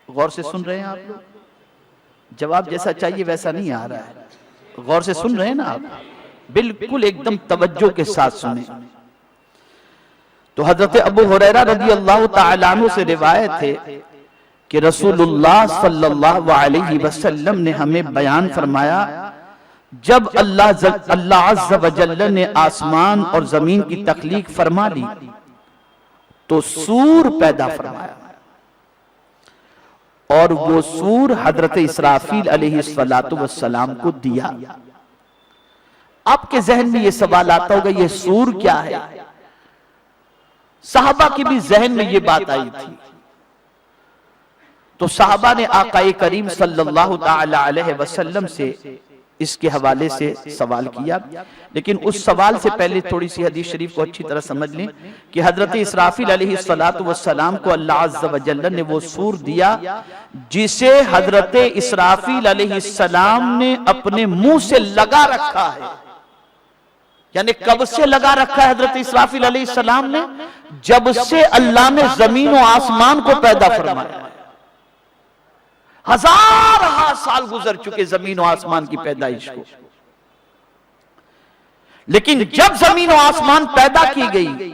गौर से सुन रहे हैं आप लोग? जवाब जैसा चाहिए वैसा नहीं आ रहा है। गौर से सुन रहे हैं ना आप? बिल्कुल एकदम तवज्जो के साथ सुने। तो हजरत अबू हुरैरा रज़ी अल्लाह तआला अन्हु से रिवायत है कि रसूलुल्लाह सल्लल्लाहु अलैहि वसल्लम ने हमें बयान फरमाया, जब अल्लाह अज़्ज़ व जल्ल ने आसमान और जमीन की तख्लीक फरमा ली तो सूर पैदा फरमाया, और वो सूर हजरत इसराफील अलैहिस्सलातु वस्सलाम को दिया। आपके जहन में ये सवाल आता होगा, ये सूर क्या है? सहाबा के भी जहन में ये बात आई थी। तो सहाबा ने आकाए करीम सल्लल्लाहु ताला अलैहि वसल्लम से इसके हवाले से सवाल किया, लेकिन उस सवाल से पहले थोड़ी सी हदीस शरीफ को अच्छी तरह समझ लें कि हजरत इसराफील अलैहिस्सलातु वस्सलाम को अल्लाह अज़्ज़ व जल्ल ने वो सूर दिया जिसे हजरत इसराफील अलैहिस्सलाम ने अपने मुंह से लगा रखा है। यानी कब से लगा रखा है हजरत इसराफील अलैहिस्सलाम ने? जब से अल्लाह ने जमीन और आसमान को पैदा फरमाया। हजार साल गुजर चुके जमीन और आसमान की पैदाइश को, लेकिन जब जमीन और आसमान पैदा की गई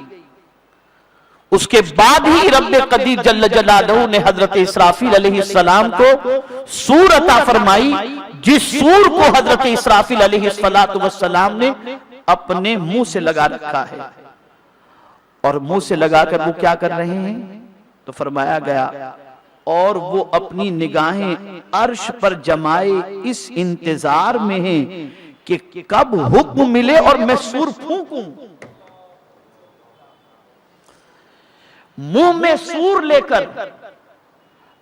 उसके बाद ही रब्बे कदीर जल्ल जलालहू ने हजरत इसराफील अलैहिस्सलाम को सूर अता फरमाई, जिस सूर को हजरत इसराफील अलैहिस्सलातु वस्सलाम ने अपने मुंह से लगा रखा है। और मुंह से लगाकर वो क्या कर रहे हैं? तो फरमाया गया, और वो अपनी निगाहें अर्श पर जमाए इस इंतजार में हैं कि कब हुक्म मिले और मैं सूर फूंकूं। मुंह में सूर लेकर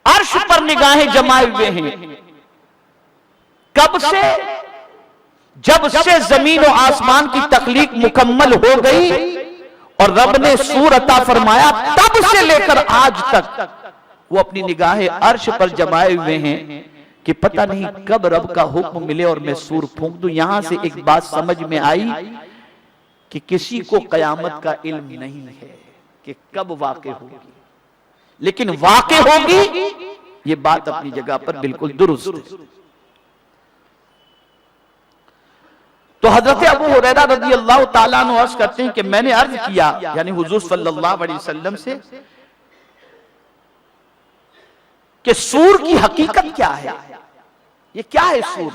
अर्श पर निगाहें जमाए हुए हैं। कब से? जब से जमीन और आसमान की तख्लीक मुकम्मल हो गई और रब ने सूर अता फरमाया, तब से लेकर आज तक वो अपनी निगाहें अर्श पर जमाए हुए हैं कि पता नहीं कब रब का हुक्म मिले और मैं सूर फूंक दूं। यहां से एक बात समझ में आई कि किसी को कयामत का इल्म नहीं है कि कब वाक़े होगी, लेकिन वाक़े होगी, ये बात अपनी जगह पर बिल्कुल दुरुस्त है। तो हजरत अबू हुरैरा रज़ी अल्लाह ताला अन्हु अर्ज करते हैं कि मैंने अर्ज किया, यानी हुजूर सल्लल्लाहु अलैहि वसल्लम से, कि सूर की हकीकत क्या है? ये क्या है सूर?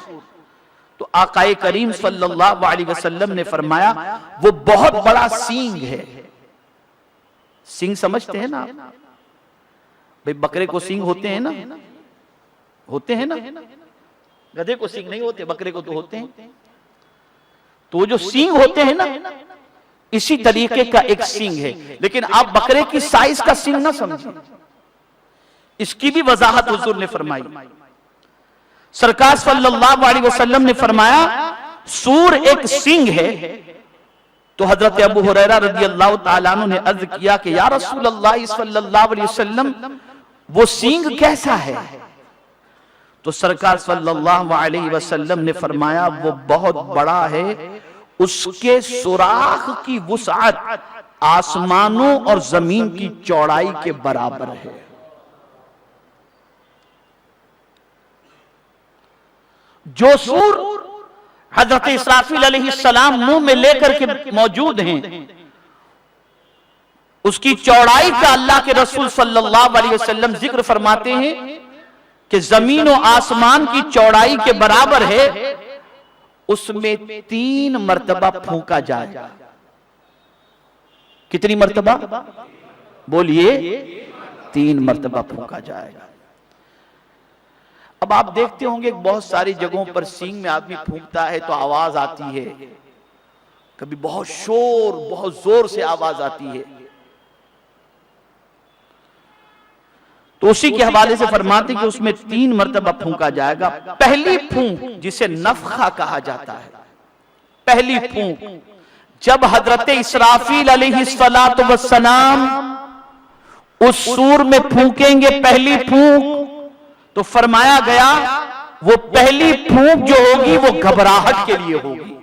तो आकाए करीम सल्लल्लाहु अलैहि वसल्लम ने फरमाया, वो बहुत बड़ा सींग है। सींग समझते हैं ना भाई? बकरे को सींग होते हैं ना? होते हैं ना? गधे को सींग नहीं होते, बकरे को तो होते हैं। तो जो सींग होते हैं ना, इसी तरीके का एक सींग है। लेकिन आप बकरे की साइज का सींग ना समझें, इसकी भी वजाहत हुजूर ने फरमाई। सरकार सल्लल्लाहु अलैहि वसल्लम ने फरमाया, सूर एक सींग है। तो हजरत अबू हुरैरा रज़ी अल्लाह ताला अन्हु ने अर्ज किया कि या रसूल अल्लाह सल्लल्लाहु अलैहि वसल्लम, वो सींग कैसा है? तो सरकार सल्लल्लाहु अलैहि वसल्लम ने फरमाया, वो बहुत बड़ा है, उसके सुराख की वुसअत आसमानों और जमीन की चौड़ाई के बराबर है। जो सूर हजरत इसराफील अलैहिस्सलाम मुंह में लेकर के मौजूद हैं, उसकी चौड़ाई का अल्लाह के रसूल सल्लल्लाहु अलैहि वसल्लम जिक्र फरमाते हैं कि जमीन और आसमान की चौड़ाई के बराबर है। उसमें 3 मर्तबा फूंका जाएगा। कितनी मर्तबा? बोलिए, 3 मर्तबा फूंका जाएगा। अब आप देखते होंगे बहुत सारी जगहों पर सींग में आदमी फूंकता है तो आवाज आती है, कभी बहुत शोर, बहुत जोर से आवाज आती है। तो उसी के हवाले से फरमाते कि उसमें 3 मर्तबा फूंका जाएगा। पहली फूंक जिसे नफखा कहा जाता है, पहली फूंक जब हजरत इसराफील अलैहिस्सलातु वस्सलाम उस सूर में फूंकेंगे, पहली फूंक, तो फरमाया गया वो पहली फूंक जो होगी वो घबराहट के लिए होगी।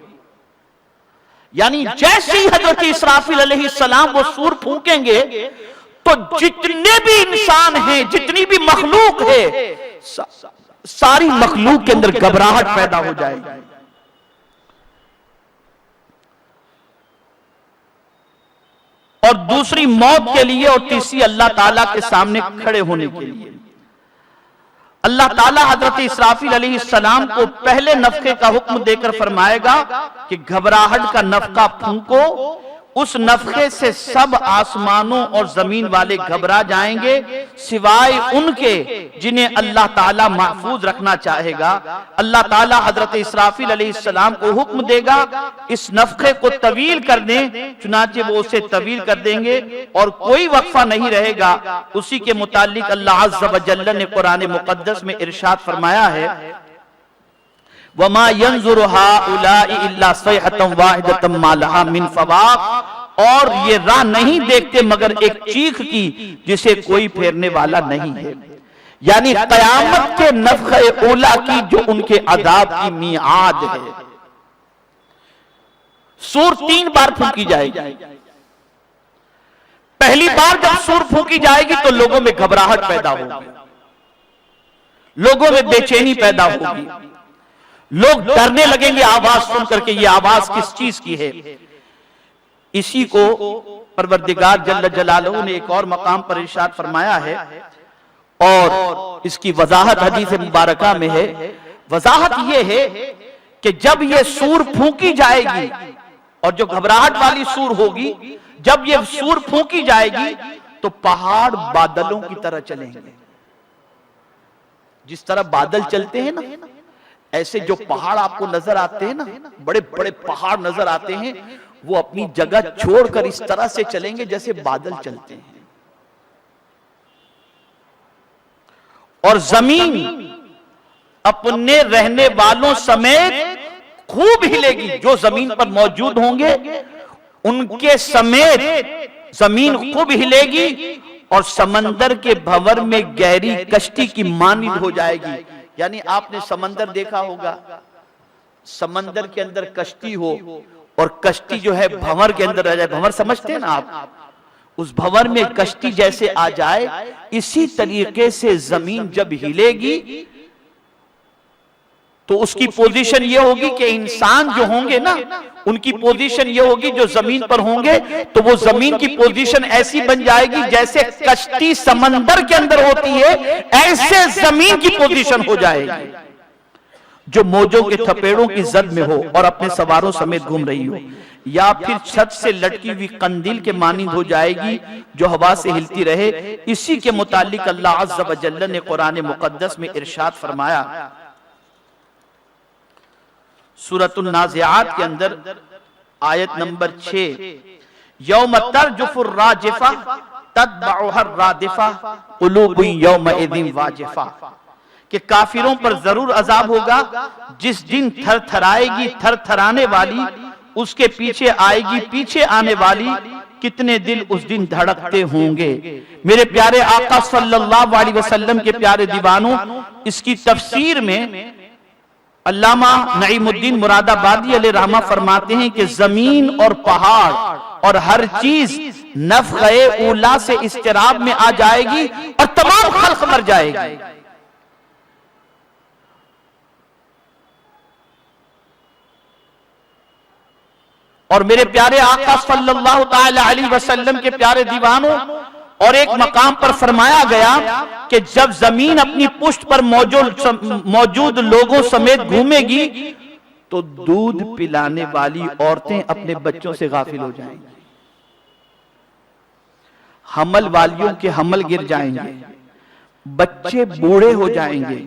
यानी जैसे ही हजरत इसराफील अलैहिस्सलाम वो सूर फूंकेंगे तो जितने भी इंसान हैं, जितनी भी मखलूक है, सारी मखलूक के अंदर घबराहट पैदा हो जाएगी। और दूसरी मौत के लिए, और तीसरी अल्लाह ताला के सामने खड़े होने के लिए। अल्लाह ताला हजरत इसराफील अलैहिस्सलाम को पहले नफखे का हुक्म देकर फरमाएगा कि घबराहट का नफका फूंको। उस नफखे से सब आसमानों और जमीन वाले घबरा जाएंगे, सिवाय उनके जिन्हें अल्लाह ताला महफूज रखना चाहेगा। अल्लाह ताला हजरत इसराफील अलैहिस्सलाम को हुक्म देगा इस नफखे को तवील कर दें, चुनाचे वो उसे तवील कर देंगे और कोई वक्फा नहीं रहेगा। उसी के मुतालिक अल्लाह अज़्ज़ व जल्ल ने कुरान मुक़द्दस में इरशाद फरमाया है, वमा यंजुरु हाउलाई इल्ला सयहतम वाहिदतम मा लहा मिन फवाक। और ये राह नहीं देखते मगर एक चीख की जिसे कोई फेरने वाला नहीं है। यानी कयामत के नफ़ख़े ऊला की जो उनके अज़ाब की मियाद है। सूर 3 बार फूंकी जाएगी। पहली बार जब सूर फूंकी जाएगी तो लोगों में घबराहट पैदा होगी, लोगों में बेचैनी पैदा होगी, लोग डरने लगेंगे आवाज सुन करके, ये आवाज किस चीज की है। इसी को परवरदिगार जल्ल जलालहू ने एक और मकाम पर इरशाद फरमाया है और इसकी वजाहत हदीस मुबारका में है। वजाहत ये है कि जब ये सूर फूंकी जाएगी और जो घबराहट वाली सूर होगी, जब ये सूर फूंकी जाएगी तो पहाड़ बादलों की तरह चलेंगे। जिस तरह बादल चलते हैं ना, ऐसे जो पहाड़ आपको नजर आते हैं ना, बड़े बड़े पहाड़ नजर आते हैं, वो अपनी जगह छोड़कर इस तरह से चलेंगे जैसे बादल चलते हैं। और जमीन अपने रहने वालों समेत खूब हिलेगी। जो जमीन पर मौजूद होंगे उनके समेत जमीन खूब हिलेगी और समंदर के भंवर में गहरी कश्ती की मानिंद हो जाएगी। यानी आपने समंदर देखा होगा, समंदर के अंदर कश्ती हो और कश्ती जो है भंवर के अंदर रह जाए। भंवर समझते हैं ना आप, उस भंवर में कश्ती जैसे आ जाए, इसी तरीके से जमीन जब हिलेगी तो उसकी पोजीशन ये होगी कि इंसान जो होंगे ना, उनकी पोजीशन ये होगी, जो जमीन पर होंगे तो वो जमीन की पोजीशन ऐसी बन जाएगी जैसे कश्ती समंदर के अंदर होती है, ऐसे जमीन की पोजीशन हो जाएगी जो मौजों के थपेड़ों की जद में हो और अपने सवारों समेत घूम रही हो, या फिर छत से लटकी हुई कंदील के मानिंद हो जाएगी जो हवा से हिलती रहे। इसी के मुतालिक अल्लाह अज़्ज़ व जल्ल ने कुरान मुक़द्दस में इरशाद फरमाया सूरतुन नाज़िआत के अंदर आयत नंबर 6, यौम तर्जुफुर राजिफा तत्बउहर रादिफा कुलूबुन यौमइज़िन वाजिफा, कि काफिरों पर जरूर अजाब होगा जिस दिन थरथराएगी थरथराने वाली, उसके पीछे आएगी पीछे आने वाली, कितने दिल उस दिन धड़कते होंगे। मेरे प्यारे आका सल्लल्लाहु अलैहि वसल्लम के प्यारे दीवानों, इसकी तफसीर में अल्लामा नईमुद्दीन मुरादाबादी अलैहि रहमा फरमाते हैं कि जमीन और पहाड़ और हर चीज नफ़ख़े ऊला से इस्तिराब में आ जाएगी और तमाम खल्क़ मर जाएगी। और मेरे प्यारे आका सल्लल्लाहु ताला अलैहि वसल्लम के प्यारे दीवानों, और एक मकाम पर फरमाया गया कि जब जमीन अपनी पुष्ट पर मौजूद लोगों समेत घूमेगी तो दूध पिलाने वाली औरतें अपने बच्चों से गाफिल हो जाएंगी, हमल वालियों के हमल गिर जाएंगे, बच्चे बूढ़े हो जाएंगे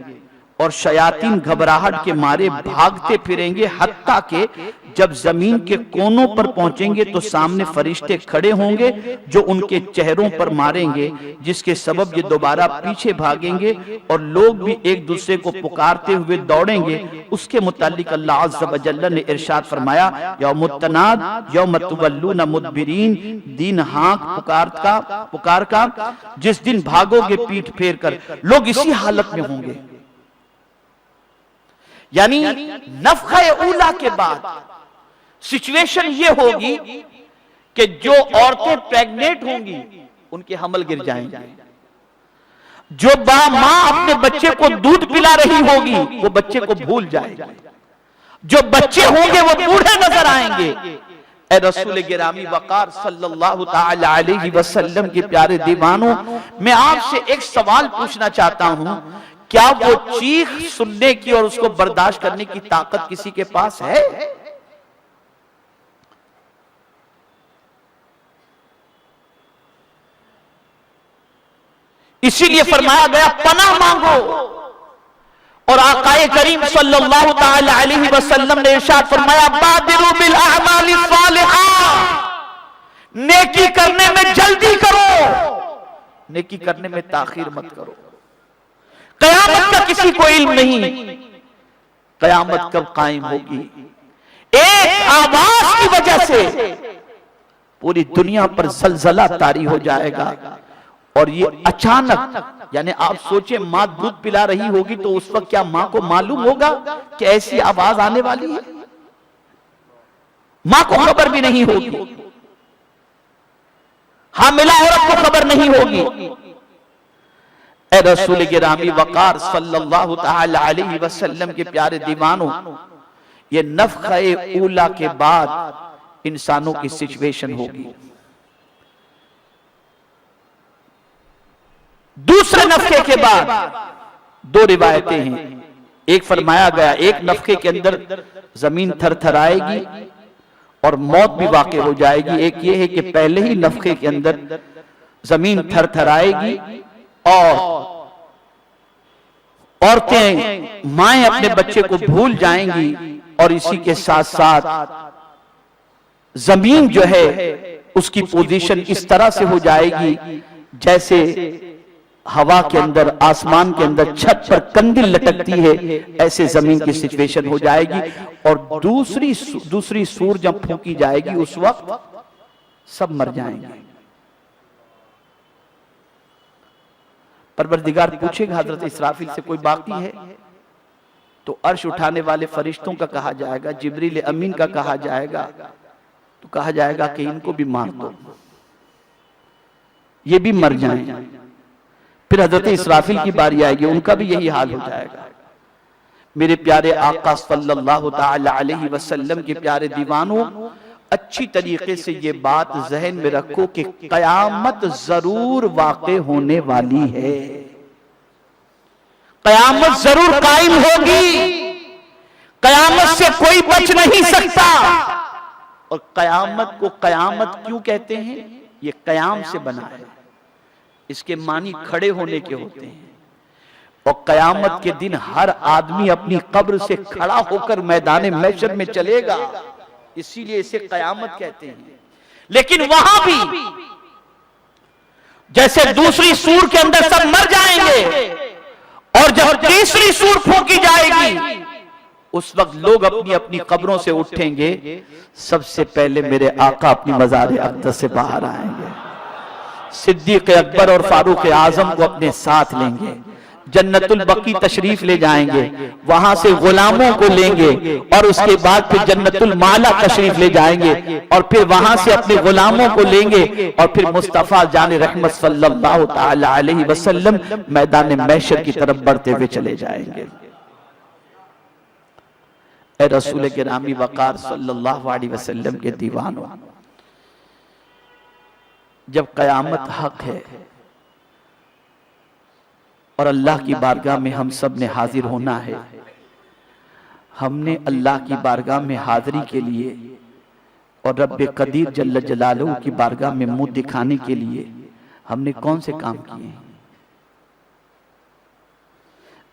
और शयातीन घबराहट के मारे भागते फिरेंगे, हत्ता के जब जमीन के कोनों पर पहुंचेंगे तो सामने फरिश्ते खड़े होंगे जो उनके चेहरों पर मारेंगे, जिसके सबब ये दोबारा पीछे भागेंगे और लोग भी एक दूसरे को पुकारते हुए दौड़ेंगे। उसके मुतालिक अल्लाह अज़्ज़ व जल्ल ने इरशाद फरमाया, यौमुत तनाद यौम तुवल्लूना मुदबिरीन, दिन हाँक पुकार का जिस दिन भागोगे पीठ फेर कर। लोग इसी हालत में होंगे। यानी नफ़ख़े ऊला के बाद सिचुएशन ये होगी कि जो औरतें प्रेग्नेंट होंगी उनके हमल गिर जाएंगे। जो मां अपने बच्चे को दूध पिला रही होगी वो बच्चे को भूल जाएगी। जो बच्चे होंगे वो बूढ़े नजर आएंगे। ए रसूल गिरामी वकार सल्लल्लाहु ताला अलैहि वसल्लम के प्यारे दीवानों, मैं आपसे एक सवाल पूछना चाहता हूं, क्या वो चीख सुनने की और उसको बर्दाश्त करने की ताकत किसी के पास है? इसीलिए फरमाया गया पनाह मांगो। और आकाए करीम सल्लल्लाहु ताला अलैहि वसल्लम ने इरशाद फरमाया बादिरू बिल अमालि सालिहा, नेकी करने में जल्दी करो, नेकी करने में ताखीर मत करो। कयामत का किसी को इल्म नहीं, कयामत कब कायम होगी। एक आवाज की वजह से पूरी दुनिया पर जलजला तारी हो जाएगा। और ये अचानक, यानी आप सोचे मां दूध पिला रही होगी तो उस वक्त क्या मां को मालूम होगा कि ऐसी आवाज आने वाली है? मां को खबर भी नहीं होगी, हामिला औरत को खबर नहीं होगी। ए रसूल गिरामी वकार सल्लल्लाहु ताला अलैहि वसल्लम के प्यारे दीवानों, ये नफ़ख़े ऊला के बाद इंसानों की सिचुएशन होगी। दूसरे नफ़ख़े के बाद दो रिवायतें हैं। एक फरमाया गया एक नफ़ख़े के अंदर जमीन थरथराएगी और मौत भी वाक़ई हो जाएगी। एक ये है कि पहले ही नफ़ख़े के अंदर जमीन थरथराएगी और औरतें माएं अपने बच्चे को भूल जाएंगी और इसी के साथ साथ जमीन जो है उसकी पोजीशन इस तरह से हो जाएगी जैसे हवा के अंदर, आसमान के अंदर छत पर कंदील लटकती है, ऐसे जमीन की सिचुएशन हो जाएगी। और दूसरी सूर जब फूंकी जाएगी उस वक्त सब मर जाएंगे। परवरदिगार पूछेगा हजरत इसराफिल से कोई बाकी है? तो अर्श उठाने वाले फरिश्तों का कहा जाएगा, जिब्रील अमीन का कहा जाएगा, तो कहा जाएगा कि इनको भी मार दो, ये भी मर जाएं। फिर हजरत इसराफिल की बारी आएगी, उनका भी यही हाल हो जाएगा। मेरे प्यारे आका सल्लल्लाहु ताला अलैहि वसल्लम के प्यारे दीवानों, अच्छी तरीके से ये बात जहन में रखो कि कयामत जरूर वाक़े होने वाली है, कयामत जरूर कायम होगी, कयामत से कोई बच नहीं सकता। और कयामत को कयामत क्यों कहते हैं? ये कयाम से बना है, इसके मानी खड़े होने के होते हैं। और कयामत के दिन हर आदमी अपनी कब्र से खड़ा होकर मैदान महशर में चलेगा, इसीलिए इसे कयामत कहते हैं। लेकिन वहां भी जैसे दूसरी सूर के अंदर सब मर जाएंगे और जब तीसरी सूर फूंकी जाएगी उस वक्त लोग अपनी अपनी कब्रों से उठेंगे। सबसे पहले मेरे आका अपनी मज़ार अक़दस से बाहर आएंगे, सिद्दीक़ अकबर और फारूक आजम को अपने साथ लेंगे, जन्नतुल बकी तशरीफ ले जाएंगे, वहां से गुलामों को लेंगे और उसके बाद फिर जन्नतुल माला तशरीफ ले जाएंगे और फिर वहां से अपने गुलामों को लेंगे और फिर मुस्तफा जाने रहमत सल्लल्लाहु ताला अलैहि वसल्लम मैदान महशर की तरफ बढ़ते हुए चले जाएंगे। ए रसूल गिरामी वकार सल्लल्लाहु अलैहि वसल्लम के दीवानों, जब कयामत हक है और अल्लाह की बारगाह में हम सब ने हाजिर होना है, हमने अल्लाह की बारगाह में हाजिरी के लिए और रब्बे कदीर जल्ल जलालहू की बारगाह में मुंह दिखाने के लिए हमने कौन से काम किए हैं?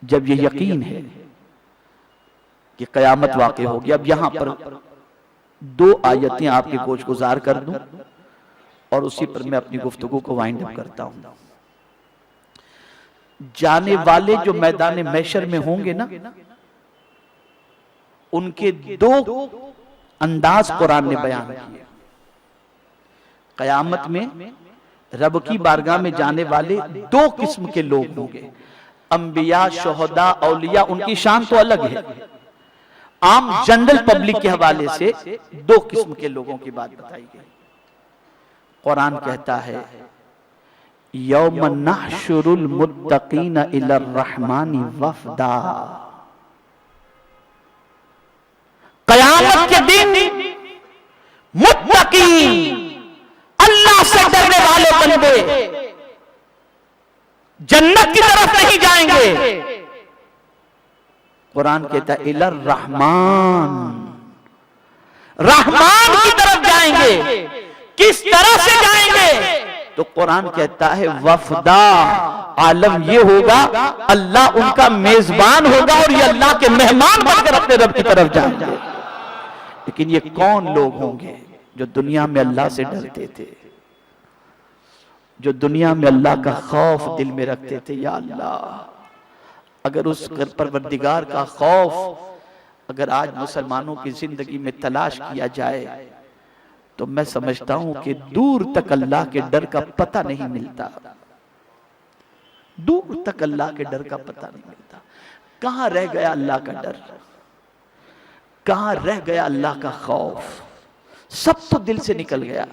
जब ये यकीन है कि कयामत वाक़ई होगी। अब यहां पर दो आयतें आपके गोश गुजार कर दूं और उसी पर मैं अपनी गुफ्तगू को वाइंड अप करता हूं। जाने वाले जो मैदान महशर में होंगे ना, उनके दो अंदाज कुरान ने बयान किए। कयामत में रब की बारगाह में जाने वाले दो किस्म के लोग होंगे, अंबिया, शुहदा, औलिया। उनकी शान तो अलग है, आम जनरल पब्लिक के हवाले से दो किस्म के लोगों की बात बताई गई। कुरान कहता है यौम नहशुरुल मुत्तकीन इलर रहमानी वफदा, कयामत के दिन मुत्तकीन अल्लाह से डरने वाले बंदे जन्नत की तरफ नहीं जाएंगे। कुरान कहता है इलर रहमान, रहमान की तरफ जाएंगे। किस तरह से जाएंगे? तो कुरान कहता है वफदा, आलम ये होगा अल्लाह उनका मेजबान होगा और ये अल्लाह के मेहमान बनकर अपने रब की तरफ जाएंगे। लेकिन ये कौन लोग होंगे जो दुनिया में अल्लाह से डरते थे, जो दुनिया में अल्लाह का खौफ दिल में रखते थे। या अल्लाह, अगर उस परवरदिगार का खौफ अगर आज मुसलमानों की जिंदगी में तलाश किया जाए तो मैं समझता हूं कि दूर तक अल्लाह के डर का पता नहीं मिलता, दूर तक अल्लाह के डर का पता नहीं मिलता। कहां रह गया अल्लाह का डर, कहां रह गया अल्लाह का खौफ? सब तो दिल से निकल गया।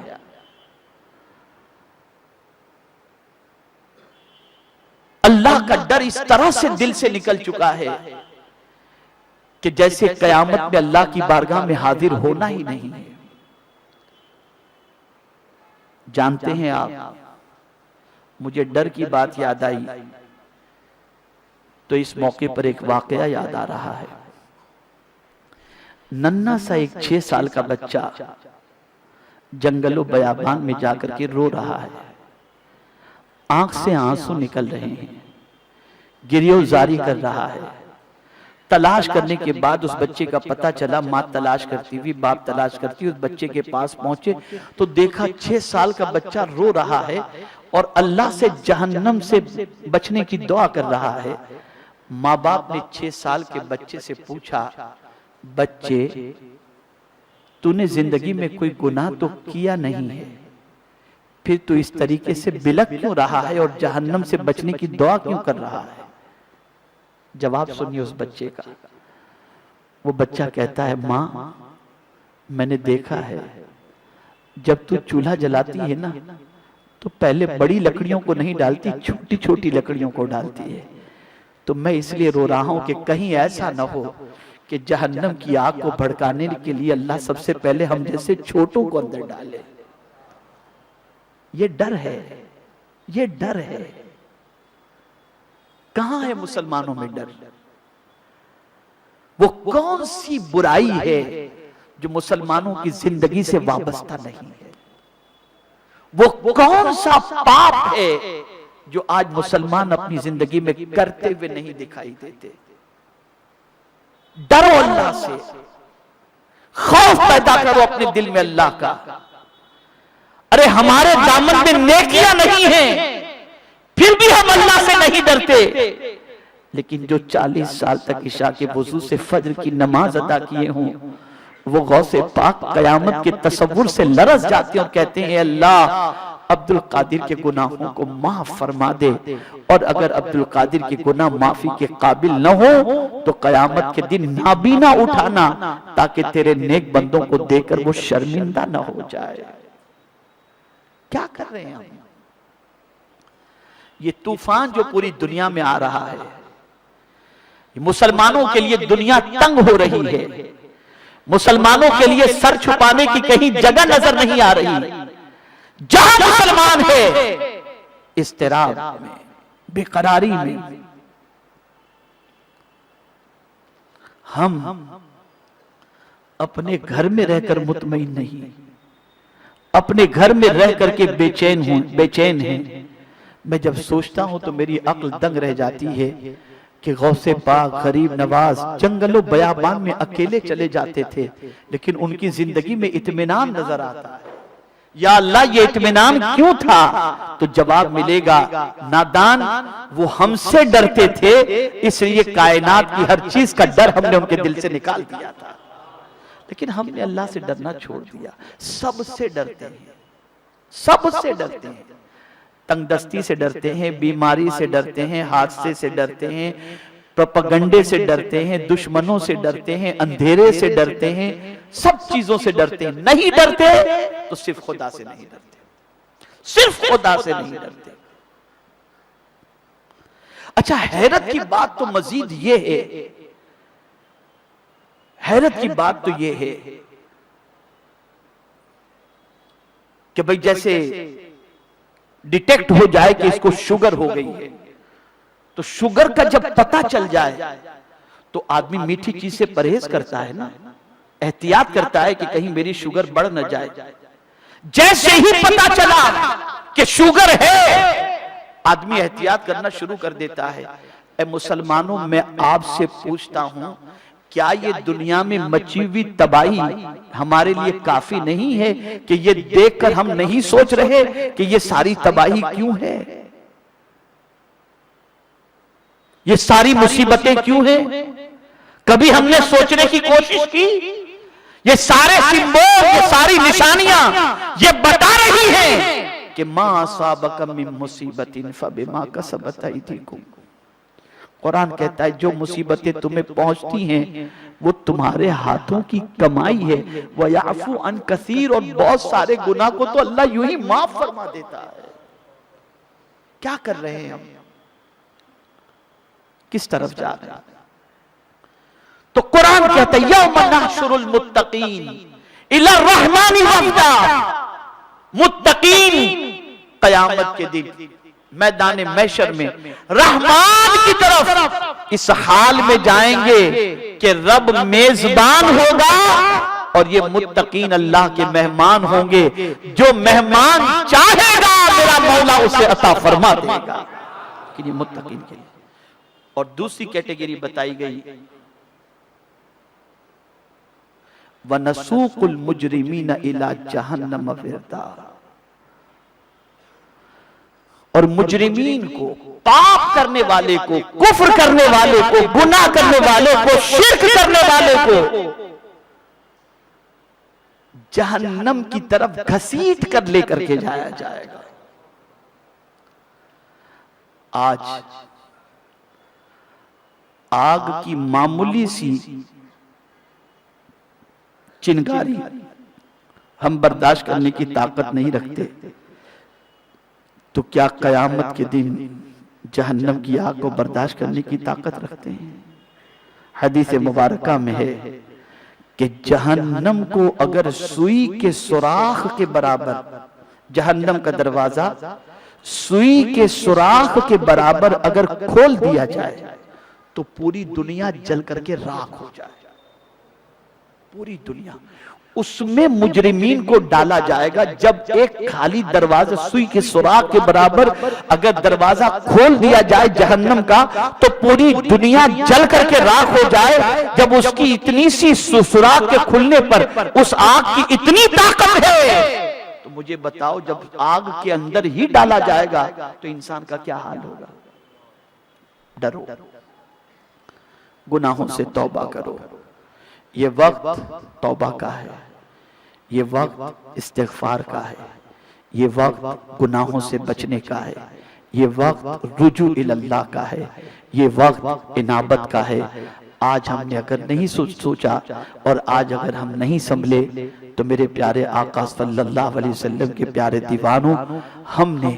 अल्लाह का डर इस तरह से दिल से निकल चुका है कि जैसे कयामत में अल्लाह की बारगाह में हाजिर होना ही नहीं है। जानते हैं आप, मुझे डर की बात याद आई तो इस मौके पर एक वाकया याद आ रहा है। नन्ना सा एक 6 साल का बच्चा जंगलों बयाबान में जाकर के रो रहा है, आंख से आंसू निकल रहे हैं, गिरियोजारी कर रहा है। तलाश करने के बाद उस बच्चे का पता चला, मां तलाश करती हुई, बाप तलाश करती हुई उस बच्चे के पास पहुंचे तो देखा 6 साल का बच्चा रो रहा है और अल्लाह से जहन्नम से बचने की दुआ कर रहा है। माँ बाप ने 6 साल के बच्चे से पूछा, बच्चे तूने जिंदगी में कोई गुनाह तो किया नहीं है, फिर तू इस तरीके से बिलख क्यों रहा है और जहन्नम से बचने की दुआ क्यों कर रहा है? जवाब सुनिए उस बच्चे का। वो बच्चा कहता है, माँ मैंने देखा है जब तू चूल्हा जलाती है ना तो पहले बड़ी लकड़ियों को नहीं डालती, छोटी छोटी लकड़ियों को डालती है। तो मैं इसलिए रो रहा हूं कि कहीं ऐसा ना हो कि जहन्नम की आग को भड़काने के लिए अल्लाह सबसे पहले हम जैसे छोटों को अंदर डाले। ये डर है, ये डर है। कहां है मुसलमानों में डर? वो कौन सी बुराई है जो मुसलमानों की जिंदगी से वाबस्ता नहीं है? वो कौन सा पाप है जो आज मुसलमान अपनी जिंदगी में करते हुए नहीं दिखाई देते? डरो अल्लाह से, खौफ पैदा करो अपने दिल में अल्लाह का। अरे हमारे दामन में नेकियां नहीं है फिर भी हम अल्लाह से नहीं डरते। लेकिन जो 40 साल तक इशा के वुजू से फज्र की नमाज अदा किए हों वो गौसे पाक कयामत के तसव्वुर से लरस जाते हैं और कहते हैं, अल्लाह अब्दुल कादिर के गुनाहों को माफ फरमा दे। और अगर अब्दुल कादिर के गुनाह माफी के काबिल न हो तो कयामत के दिन नाबीना उठाना ताकि तेरे नेक बंदों को देकर वो शर्मिंदा न हो जाए। क्या कर रहे हैं हम? ये तूफान जो पूरी दुनिया में आ रहा है, मुसलमानों के लिए दुनिया तंग हो रही है। मुसलमानों के लिए सर छुपाने की कहीं जगह नजर नहीं आ रही। जहां मुसलमान है इस्तिराब में, बेकरारी में। हम अपने घर में रहकर मुतमईन नहीं, अपने घर में रह करके बेचैन हैं। मैं जब सोचता हूं तो मेरी अक्ल दंग रह जाती है कि गौसे पाक गरीब नवाज जंगलों बयाबान में अकेले चले जाते थे लेकिन उनकी जिंदगी में इत्मीनान नजर आता है। या अल्लाह ये इत्मीनान क्यों था? तो जवाब मिलेगा, नादान वो हमसे डरते थे इसलिए कायनात की हर चीज का डर हमने उनके दिल से निकाल दिया था। लेकिन हमने अल्लाह से डरना छोड़ दिया। सबसे डरते हैं, सबसे डरते हैं। तंगदस्ती से डरते हैं, बीमारी से डरते हैं, हादसे से डरते हैं, प्रोपेगेंडे से डरते हैं, दुश्मनों से डरते हैं, अंधेरे से डरते हैं, सब चीजों से डरते हैं। नहीं डरते तो सिर्फ खुदा से नहीं डरते, सिर्फ खुदा से नहीं डरते। अच्छा, हैरत की बात तो मजीद ये है, हैरत की बात तो ये है कि भाई जैसे डिटेक्ट हो जाए कि इसको शुगर हो गई है, तो शुगर का जब पता चल जाए तो आदमी मीठी चीज से परहेज करता है ना, एहतियात करता है कि कहीं मेरी शुगर बढ़ न जाए। जैसे ही पता चला कि शुगर है, आदमी एहतियात करना शुरू कर देता है। ए मुसलमानों, मैं आपसे पूछता हूं, क्या ये दुनिया में मची हुई तबाही हमारे लिए काफी नहीं है कि ये देखकर हम नहीं सोच रहे कि ये सारी तबाही क्यों है, ये सारी मुसीबतें क्यों हैं? कभी हमने सोचने की कोशिश की? ये सारे सिंबल, ये सारी निशानियां ये बता रही हैं कि मा असाबक मिन मुसीबतिन फबिमा कसबत अयदीकुम। कुरान कहता है जो मुसीबतें तुम्हें पहुंचती हैं वो तुम्हारे हाथों की कमाई है। वह याफू अन कसीर, और बहुत सारे गुनाह को तो अल्लाह यूं ही माफ फरमा देता है। क्या कर रहे हैं हम, किस तरफ जा रहे हैं? तो कुरान कहता है यौम नहशुरुल मुत्तकीन इला रहमानी वफ्दा, मुत्तकीन क़यामत के दिन मैदान महशर में रहमान की तरफ इस हाल में जाएंगे कि रब मेजबान होगा और ये मुत्तकीन अल्लाह के मेहमान होंगे। जो मेहमान चाहेगा मेरा मौला उसे अता फरमा देगा, कि ये मुत्तकीन के लिए। और दूसरी कैटेगरी बताई गई, वनसूकुल मुजरिमीन इला जहन्नम विर्दा, और मुजरिमीन को, पाप करने वाले को, कुफ्र करने वाले को, गुनाह करने वाले को, शिर्क करने वाले को जहन्नम की तरफ घसीट कर लेकर के जाया जाएगा। आज आग की मामूली सी चिंगारी हम बर्दाश्त करने की ताकत नहीं रखते, तो क्या कयामत के दिन जहन्नम की आग को बर्दाश्त करने की ताकत रखते हैं? हदीस मुबारका में है कि जहन्नम को अगर सुई के सुराख के बराबर, जहन्नम का दरवाजा सुई के सुराख के बराबर अगर खोल दिया जाए तो पूरी दुनिया जल करके राख हो जाए। पूरी दुनिया, उसमें मुजरिमीन को डाला जाएगा। जब एक खाली दरवाजा सुई के सुराख के बराबर अगर दरवाजा खोल दिया जाए जहन्नम का, तो पूरी दुनिया जल करके राख हो जाए। जब उसकी इतनी सी सुराख के खुलने पर उस आग की इतनी ताकत है, तो मुझे बताओ जब आग के अंदर ही डाला जाएगा तो इंसान का क्या हाल होगा? डरो, गुनाहों से तौबा करो। ये वक्त तौबा का है, ये वक्त इस्तिग़फ़ार का है, ये वक्त गुनाहों से बचने का है, ये वक्त रुजू इल्लाह का है, ये वक्त इनाबत का है। आज हमने अगर नहीं सोचा और आज अगर हम नहीं संभले तो मेरे प्यारे आका सल्लल्लाहु अलैहि वसल्लम के प्यारे दीवानों, हमने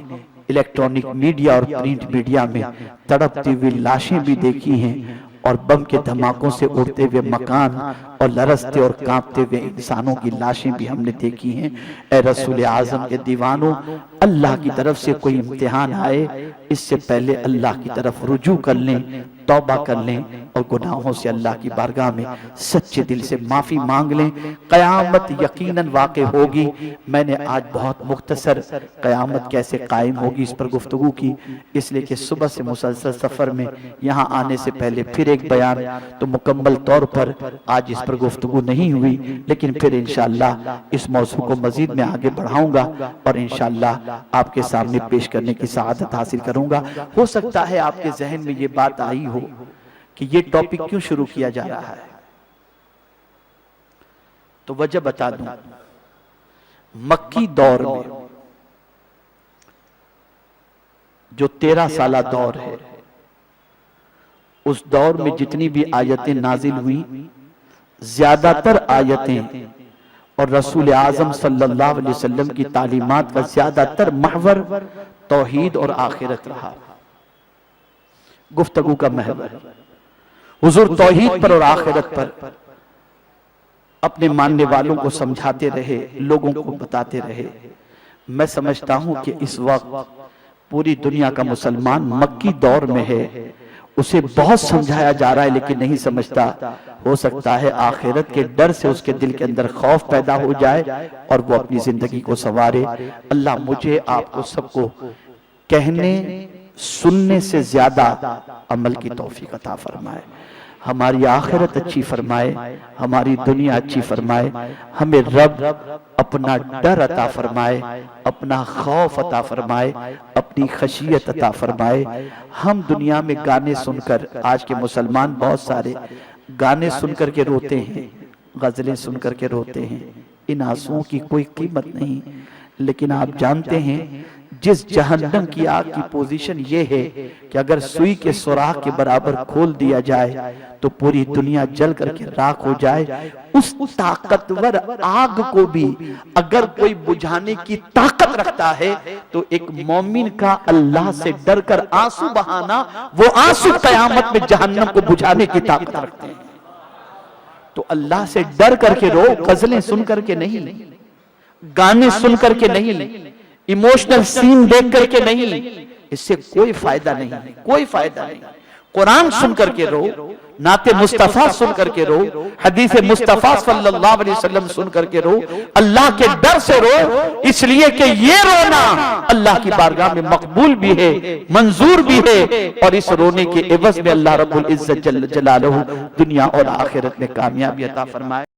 इलेक्ट्रॉनिक मीडिया और प्रिंट मीडिया में तड़पती हुई लाशें भी देखी हैं और बम के धमाकों से उड़ते हुए मकान और लरसते और कांपते हुए इंसानों की लाशें भी हमने देखी हैं। ए रसूल आज़म के दीवानों, अल्लाह की तरफ से कोई इम्तिहान आए इससे पहले अल्लाह की तरफ रुजू कर लें, तौबा कर लें और गुनाहों से अल्लाह की बारगाह में सच्चे दिल से माफी मांग लें। कयामत यकीनन वाक़ई होगी। मैंने आज बहुत मुख्तसर कयामत कैसे कायम होगी इस पर गुफ्तगू की, इसलिए कि सुबह से मुसलसल सफर में यहाँ आने से पहले फिर एक बयान तो मुकम्मल तौर पर आज इस पर गुफ्तगू नहीं हुई, लेकिन फिर इंशाअल्लाह इस मौजू को मजीद में आगे बढ़ाऊंगा और इंशाअल्लाह आपके सामने पेश करने की सआदत हासिल करूंगा। हो सकता है आपके जहन में ये बात आई हो कि ये टॉपिक क्यों शुरू किया जा रहा है, तो वजह बता दूं। मक्की दौर में जो 13 साला दौर है, उस दौर में जितनी भी आयतें नाजिल हुई, ज्यादातर आयतें और रसूल आज़म सल्लल्लाहु अलैहि वसल्लम की तालीमात का ज्यादातर महवर तौहीद और आखिरत रहा। गुफ्तगू का महवर। हुजूर तौहीद पर और आखिरत पर अपने मानने वालों को समझाते रहे, लोगों को बताते रहे। मैं समझता हूं कि इस वक्त पूरी दुनिया का मुसलमान मक्की दौर में है, उसे बहुत समझाया जा रहा है लेकिन नहीं समझता। हो सकता है आखिरत के डर से उसके दिल के अंदर खौफ पैदा हो जाए और वो अपनी जिंदगी को संवारे। अल्लाह मुझे आपको सबको कहने सुनने से ज्यादा अमल की तौफीक अता फरमाए, हमारी आखिरत अच्छी फरमाए, हमारी दुनिया अच्छी फरमाए, हमें रब अपना डर अता फरमाए, अपना खौफ अता फरमाए, अपनी खशियत अता फरमाए। हम दुनिया में गाने सुनकर, आज के मुसलमान बहुत सारे गाने सुनकर के रोते हैं, गजलें सुनकर के रोते हैं, इन आंसुओं की कोई कीमत नहीं। लेकिन आप जानते हैं जिस जहन्नम की आग की पोजीशन ये है कि अगर सुई के सुराख के बराबर खोल दिया जाए तो पूरी दुनिया जल करके राख हो जाए, उस ताकतवर आग को भी अगर कोई बुझाने की ताकत रखता है तो एक मोमिन का अल्लाह से डर कर आंसू बहाना, वो आंसू कयामत में जहन्नम को बुझाने की ताकत रखते हैं। तो अल्लाह से डर करके रो, गजलें सुन करके नहीं, गाने सुन करके नहीं, इमोशनल सीन देख करके नहीं, इससे कोई फायदा नहीं, कोई फायदा नहीं। कुरान सुन करके रो, नाते मुस्तफा सुन करके रो, हदीस मुस्तफा सल्लल्लाहु अलैहि वसल्लम सुन करके रो, अल्लाह के डर से रो, इसलिए कि ये रोना अल्लाह की बारगाह में मकबूल भी है, मंजूर भी है, और इस रोने के एवज में अल्लाह रब्बुल इज्जत जल्ल जलालहू दुनिया और आखिरत में कामयाबी अता फरमाए।